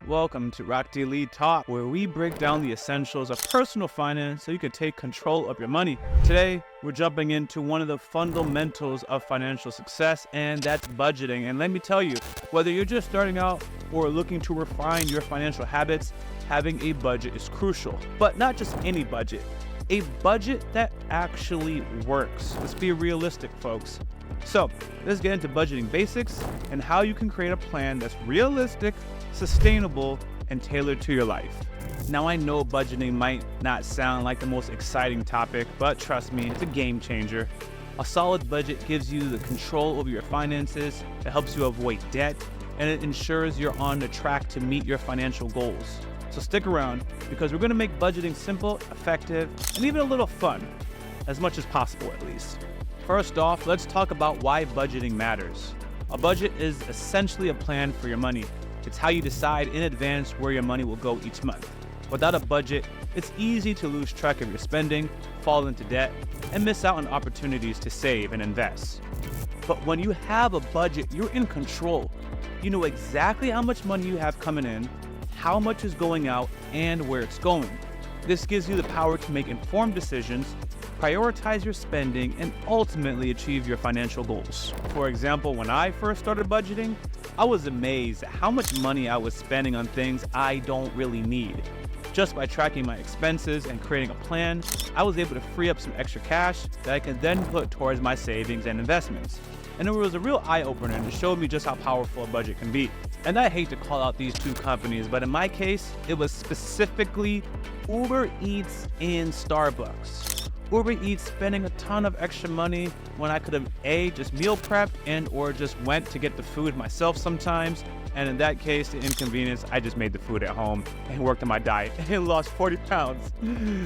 Welcome to Rock Daily Talk, where we break down the essentials of personal finance so you can take control of your money. Today, we're jumping into one of the fundamentals of financial success, and that's budgeting. And let me tell you, whether you're just starting out or looking to refine your financial habits, having a budget is crucial. But not just any budget, a budget that actually works. Let's be realistic, folks. So let's get into budgeting basics and how you can create a plan that's realistic, sustainable, and tailored to your life. Now, I know budgeting might not sound like the most exciting topic, but trust me, it's a game changer. A solid budget gives you the control over your finances, it helps you avoid debt, and it ensures you're on the track to meet your financial goals. So stick around, because we're going to make budgeting simple, effective, and even a little fun, as much as possible at least. First off, let's talk about why budgeting matters. A budget is essentially a plan for your money. It's how you decide in advance where your money will go each month. Without a budget, it's easy to lose track of your spending, fall into debt, and miss out on opportunities to save and invest. But when you have a budget, you're in control. You know exactly how much money you have coming in, how much is going out, and where it's going. This gives you the power to make informed decisions, prioritize your spending, and ultimately achieve your financial goals. For example, when I first started budgeting, I was amazed at how much money I was spending on things I don't really need. Just by tracking my expenses and creating a plan, I was able to free up some extra cash that I can then put towards my savings and investments. And it was a real eye-opener, and it showed me just how powerful a budget can be. And I hate to call out these two companies, but in my case, it was specifically Uber Eats and Starbucks. Uber Eats spending a ton of extra money when I could have just meal prepped and or just went to get the food myself sometimes. And in that case, the inconvenience, I just made the food at home and worked on my diet and lost 40 pounds.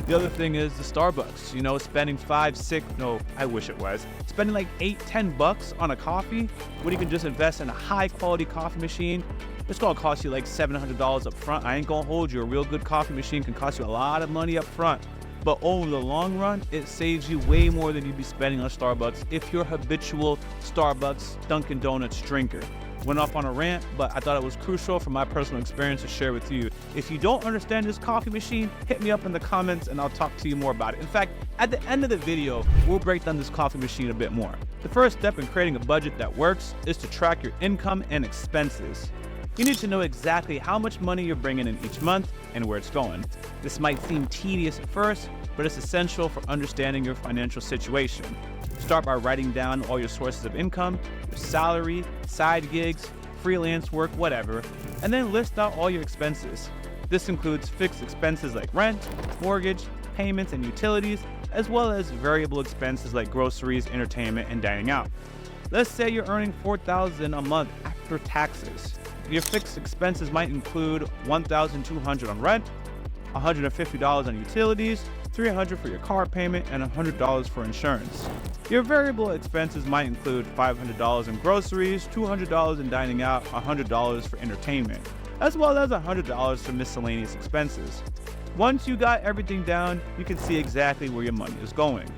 The other thing is the Starbucks, spending spending like $8-10 on a coffee when you can just invest in a high quality coffee machine. It's gonna cost you like $700 up front. I ain't gonna hold you. A real good coffee machine can cost you a lot of money up front. But over the long run, it saves you way more than you'd be spending on Starbucks if you're a habitual Starbucks, Dunkin' Donuts drinker. Went off on a rant, but I thought it was crucial from my personal experience to share with you. If you don't understand this coffee machine, hit me up in the comments and I'll talk to you more about it. In fact, at the end of the video, we'll break down this coffee machine a bit more. The first step in creating a budget that works is to track your income and expenses. You need to know exactly how much money you're bringing in each month and where it's going. This might seem tedious at first, but it's essential for understanding your financial situation. Start by writing down all your sources of income, your salary, side gigs, freelance work, whatever, and then list out all your expenses. This includes fixed expenses like rent, mortgage, payments, and utilities, as well as variable expenses like groceries, entertainment, and dining out. Let's say you're earning $4,000 a month after taxes. Your fixed expenses might include $1,200 on rent, $150 on utilities, $300 for your car payment, and $100 for insurance. Your variable expenses might include $500 in groceries, $200 in dining out, $100 for entertainment, as well as $100 for miscellaneous expenses. Once you got everything down, you can see exactly where your money is going.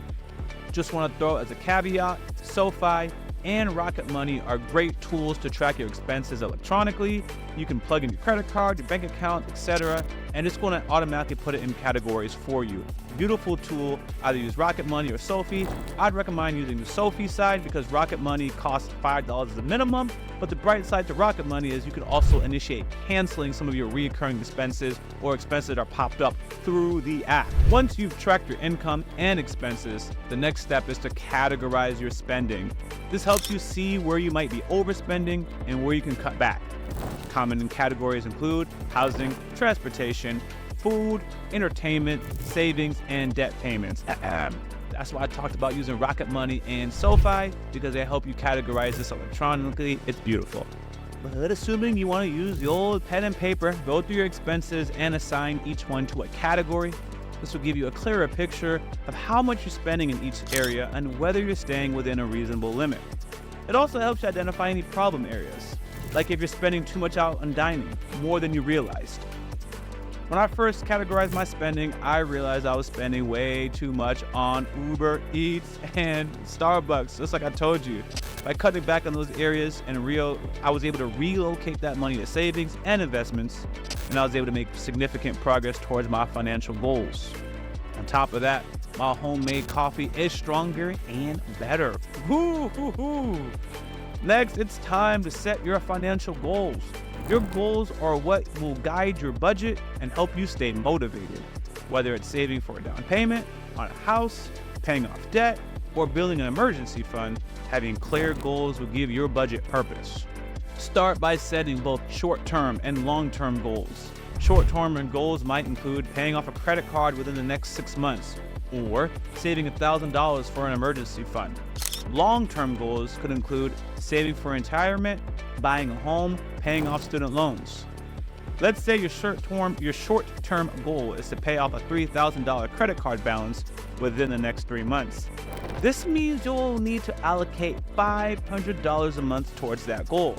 Just want to throw as a caveat, SoFi and Rocket Money are great tools to track your expenses electronically. You can plug in your credit card, your bank account, etc., and it's going to automatically put it in categories for you. Beautiful tool. Either use Rocket Money or SoFi. I'd recommend using the SoFi side because Rocket Money costs $5 as a minimum, but the bright side to Rocket Money is you can also initiate canceling some of your recurring expenses or expenses that are popped up through the app. Once you've tracked your income and expenses, the next step is to categorize your spending. This helps you see where you might be overspending and where you can cut back. Common categories include housing, transportation, food, entertainment, savings, and debt payments. That's why I talked about using Rocket Money and SoFi, because they help you categorize this electronically. It's beautiful. But assuming you want to use the old pen and paper, go through your expenses and assign each one to a category. This will give you a clearer picture of how much you're spending in each area and whether you're staying within a reasonable limit. It also helps you identify any problem areas, like if you're spending too much out on dining, more than you realized. When I first categorized my spending, I realized I was spending way too much on Uber Eats and Starbucks, just like I told you. By cutting back on those areas and I was able to relocate that money to savings and investments, and I was able to make significant progress towards my financial goals. On top of that, my homemade coffee is stronger and better. Woo-hoo-hoo. Next, it's time to set your financial goals. Your goals are what will guide your budget and help you stay motivated. Whether it's saving for a down payment on a house, paying off debt, or building an emergency fund, having clear goals will give your budget purpose. Start by setting both short-term and long-term goals. Short-term goals might include paying off a credit card within the next 6 months, or saving $1,000 for an emergency fund. Long-term goals could include saving for retirement, buying a home, paying off student loans. Let's say your short-term goal is to pay off a $3,000 credit card balance within the next 3 months. This means you'll need to allocate $500 a month towards that goal.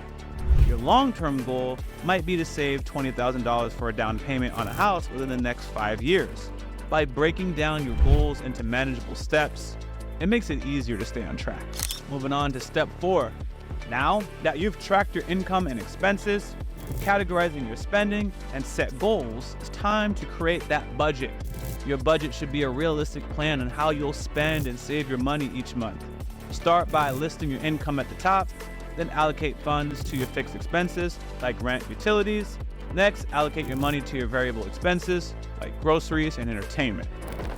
Your long-term goal might be to save $20,000 for a down payment on a house within the next 5 years. By breaking down your goals into manageable steps, it makes it easier to stay on track. Moving on to step 4. Now that you've tracked your income and expenses, categorizing your spending, and set goals, it's time to create that budget. Your budget should be a realistic plan on how you'll spend and save your money each month. Start by listing your income at the top, then allocate funds to your fixed expenses like rent, utilities. Next, allocate your money to your variable expenses like groceries and entertainment.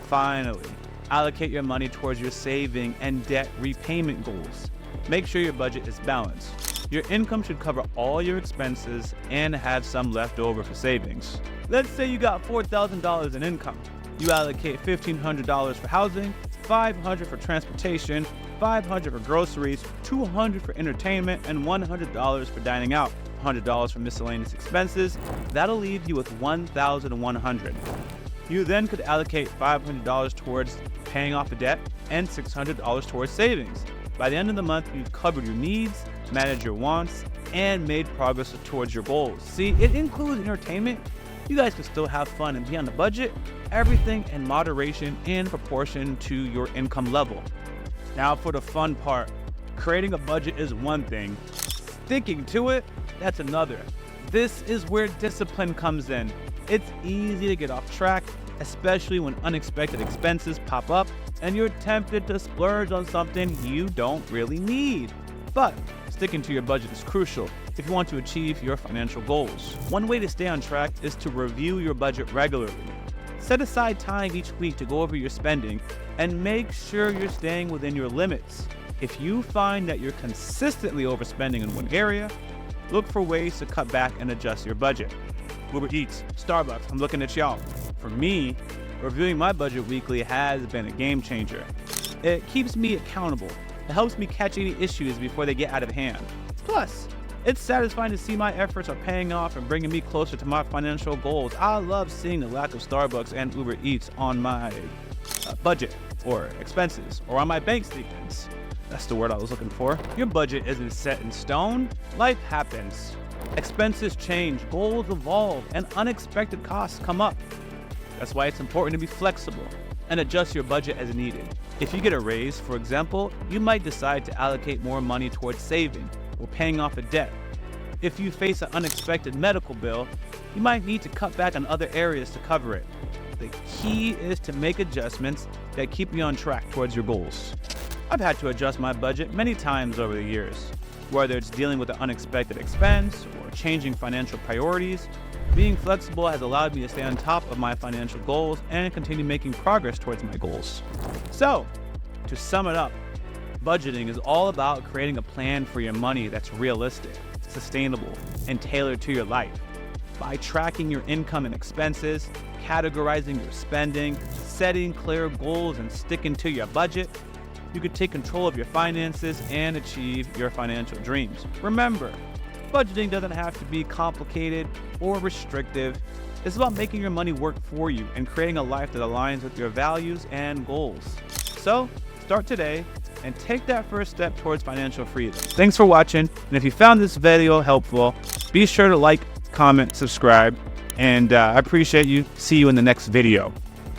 Finally, allocate your money towards your saving and debt repayment goals. Make sure your budget is balanced. Your income should cover all your expenses and have some left over for savings. Let's say you got $4,000 in income. You allocate $1,500 for housing, $500 for transportation, $500 for groceries, $200 for entertainment, and $100 for dining out. $100 for miscellaneous expenses. That'll leave you with $1,100. You then could allocate $500 towards paying off a debt and $600 towards savings. By the end of the month, you've covered your needs, managed your wants, and made progress towards your goals. See, it includes entertainment. You guys can still have fun and be on the budget. Everything in moderation in proportion to your income level. Now for the fun part. Creating a budget is one thing. Sticking to it, that's another. This is where discipline comes in. It's easy to get off track, especially when unexpected expenses pop up and you're tempted to splurge on something you don't really need. But sticking to your budget is crucial if you want to achieve your financial goals. One way to stay on track is to review your budget regularly. Set aside time each week to go over your spending and make sure you're staying within your limits. If you find that you're consistently overspending in one area, look for ways to cut back and adjust your budget. Uber Eats, Starbucks, I'm looking at y'all. For me, reviewing my budget weekly has been a game changer. It keeps me accountable. It helps me catch any issues before they get out of hand. Plus, it's satisfying to see my efforts are paying off and bringing me closer to my financial goals. I love seeing the lack of Starbucks and Uber Eats on my budget or expenses or on my bank statements. That's the word I was looking for. Your budget isn't set in stone. Life happens. Expenses change, goals evolve, and unexpected costs come up. That's why it's important to be flexible and adjust your budget as needed. If you get a raise, for example, you might decide to allocate more money towards saving or paying off a debt. If you face an unexpected medical bill, you might need to cut back on other areas to cover it. The key is to make adjustments that keep you on track towards your goals. I've had to adjust my budget many times over the years, whether it's dealing with an unexpected expense or changing financial priorities. Being flexible has allowed me to stay on top of my financial goals and continue making progress towards my goals. So, to sum it up, budgeting is all about creating a plan for your money that's realistic, sustainable, and tailored to your life. By tracking your income and expenses, categorizing your spending, setting clear goals, and sticking to your budget, you can take control of your finances and achieve your financial dreams. Remember, budgeting doesn't have to be complicated or restrictive. It's about making your money work for you and creating a life that aligns with your values and goals. So, start today and take that first step towards financial freedom. Thanks for watching, and if you found this video helpful, be sure to like, comment, subscribe, and I appreciate you. See you in the next video.